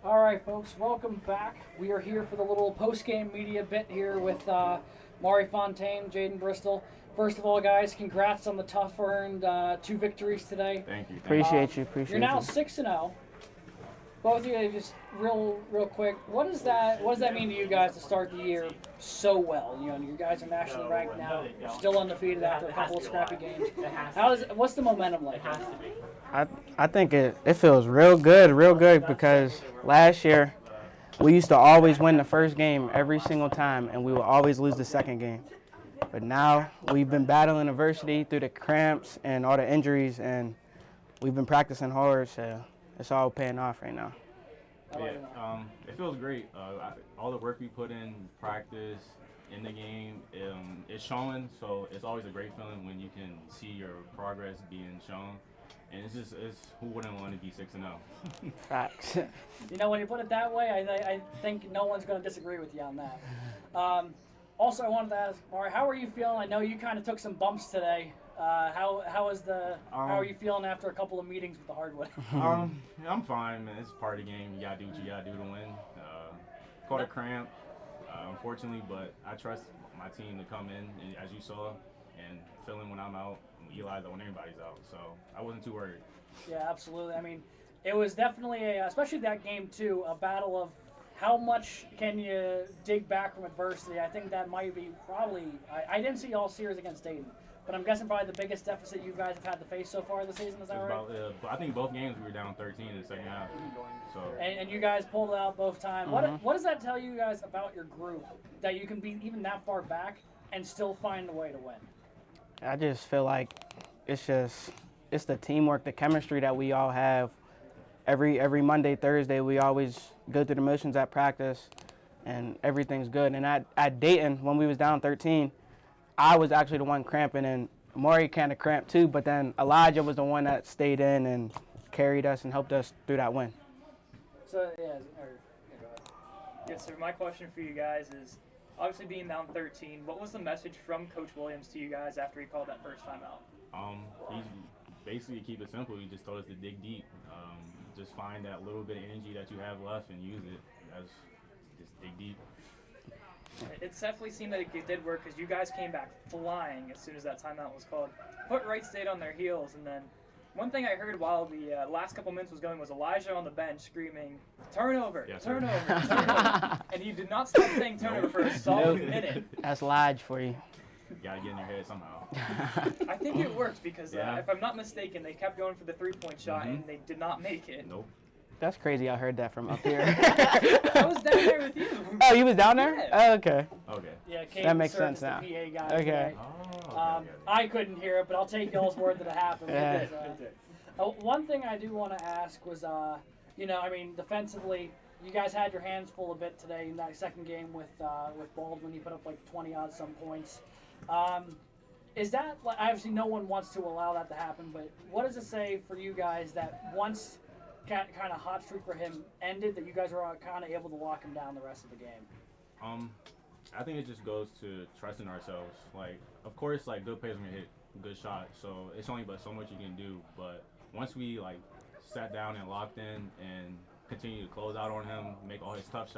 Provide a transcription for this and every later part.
All right, folks, welcome back. We are here for the little post-game media bit here with Maury Fontaine, Jayden Bristol. First of all, guys, congrats on the tough-earned 2 victories today. Thank you. Appreciate you. You're now 6-0. Both of you, just real quick. What does that mean to you guys to start the year so well? You know, you guys are nationally ranked now, still undefeated after a couple of scrappy games. What's the momentum like? I think it feels real good because last year we used to always win the first game every single time and we would always lose the second game. But now we've been battling adversity through the cramps and all the injuries, and we've been practicing hard, so it's all paying off right now. Yeah, it feels great. All the work we put in practice, in the game, it's showing. So it's always a great feeling when you can see your progress being shown. And it's who wouldn't want to be 6-0? Facts. You know, when you put it that way, I think no one's going to disagree with you on that. Also, I wanted to ask, Maury, how are you feeling? I know you kind of took some bumps today. How are you feeling after a couple of meetings with the hardwood? I'm fine, man. It's part of the game. You gotta do what you gotta do to win. Caught a cramp, unfortunately, but I trust my team to come in, as you saw, and fill in when I'm out. Eli's out when everybody's out, so I wasn't too worried. Yeah, absolutely. I mean, it was definitely especially that game too, a battle of how much can you dig back from adversity. I think that might be probably. I didn't see all series against Dayton. But I'm guessing probably the biggest deficit you guys have had to face so far this season, is that right? I think both games we were down 13 in the second half. So. And you guys pulled it out both times. What does that tell you guys about your group, that you can be even that far back and still find a way to win? I just feel like it's the teamwork, the chemistry that we all have. Every Monday, Thursday, we always go through the motions at practice, and everything's good. And at Dayton, when we was down 13, I was actually the one cramping, and Maury kind of cramped too, but then Elijah was the one that stayed in and carried us and helped us through that win. So, go ahead. Yes, sir. My question for you guys is, obviously being down 13, what was the message from Coach Williams to you guys after he called that first time out? He basically, to keep it simple, he just told us to dig deep. Just find that little bit of energy that you have left and use it. Just dig deep. It definitely seemed that it did work because you guys came back flying as soon as that timeout was called. Put Wright State on their heels, and then one thing I heard while the last couple minutes was going was Elijah on the bench screaming, "Turnover, yes, turnover, turnover," and he did not stop saying turnover for a solid minute. That's Lige for you. You gotta get in your head somehow. I think it worked because if I'm not mistaken, they kept going for the three-point shot and they did not make it. Nope. That's crazy. I heard that from up here. I was down there with you. Oh, you was down there? Yeah. Oh, okay. Okay. Yeah, That makes served sense as now. the PA guy Okay. today. Oh, okay. I couldn't hear it, but I'll take y'all's word that it happened. Yeah. Because, one thing I do want to ask was, defensively, you guys had your hands full a bit today in that second game with Baldwin. You put up like 20-odd some points. Is that, obviously no one wants to allow that to happen, but what does it say for you guys that once kind of hot streak for him ended, that you guys were kind of able to lock him down the rest of the game? I think it just goes to trusting ourselves. Like, of course, like, good players are gonna hit good shots, so it's only but so much you can do. But once we sat down and locked in and continue to close out on him, make all his shots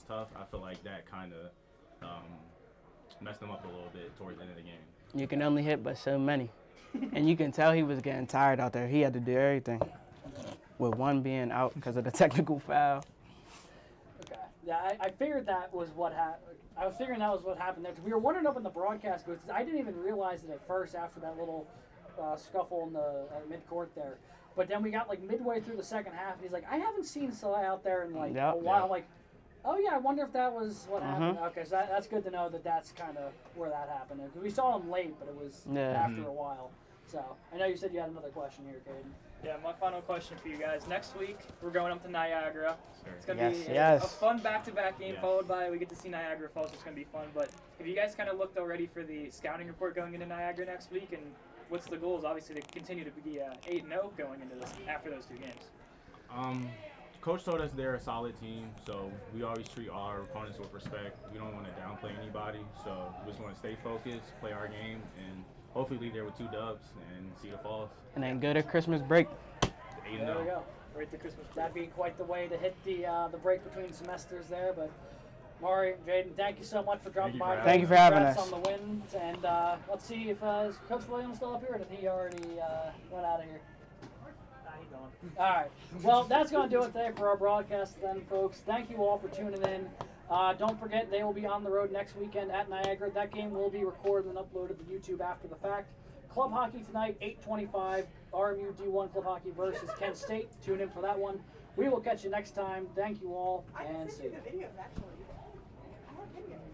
tough, I feel like that kind of messed him up a little bit towards the end of the game. You can only hit but so many. And you can tell he was getting tired out there. He had to do everything, with one being out because of the technical foul. Okay. Yeah, I figured that was what happened. I was figuring that was what happened there. We were wondering up in the broadcast booth. I didn't even realize it at first after that little scuffle in the midcourt there. But then we got midway through the second half, and he's like, "I haven't seen Salah out there in a while." Yeah. I'm like, "Oh yeah, I wonder if that was what happened." Okay, so that's good to know that that's kind of where that happened. Because we saw him late, but it was after a while. So I know you said you had another question here, Jayden. Yeah, my final question for you guys. Next week, we're going up to Niagara. Sure. It's going to be a fun back-to-back game, followed by we get to see Niagara Falls. It's going to be fun. But have you guys kind of looked already for the scouting report going into Niagara next week? And what's the goals? Obviously, to continue to be 8-0 going into this after those two games. Coach told us they're a solid team, so we always treat our opponents with respect. We don't want to downplay anybody, so we just want to stay focused, play our game, and hopefully leave there with 2 dubs and see the Falls. And then go to Christmas break. 8-0. There we go. right to Christmas break. That'd be quite the way to hit the break between semesters there. But Maury, Jayden, thank you so much for dropping by. Thank you for having Congrats us. on the wins, and let's see if is Coach Williams still up here, or did he already went out of here? He's on. All right. Well, that's going to do it today for our broadcast then, folks. Thank you all for tuning in. Don't forget, they will be on the road next weekend at Niagara. That game will be recorded and uploaded to YouTube after the fact. Club hockey tonight, 8:25. RMU D1 Club Hockey versus Kent State. Tune in for that one. We will catch you next time. Thank you all, and see you. The videos, actually. I have videos.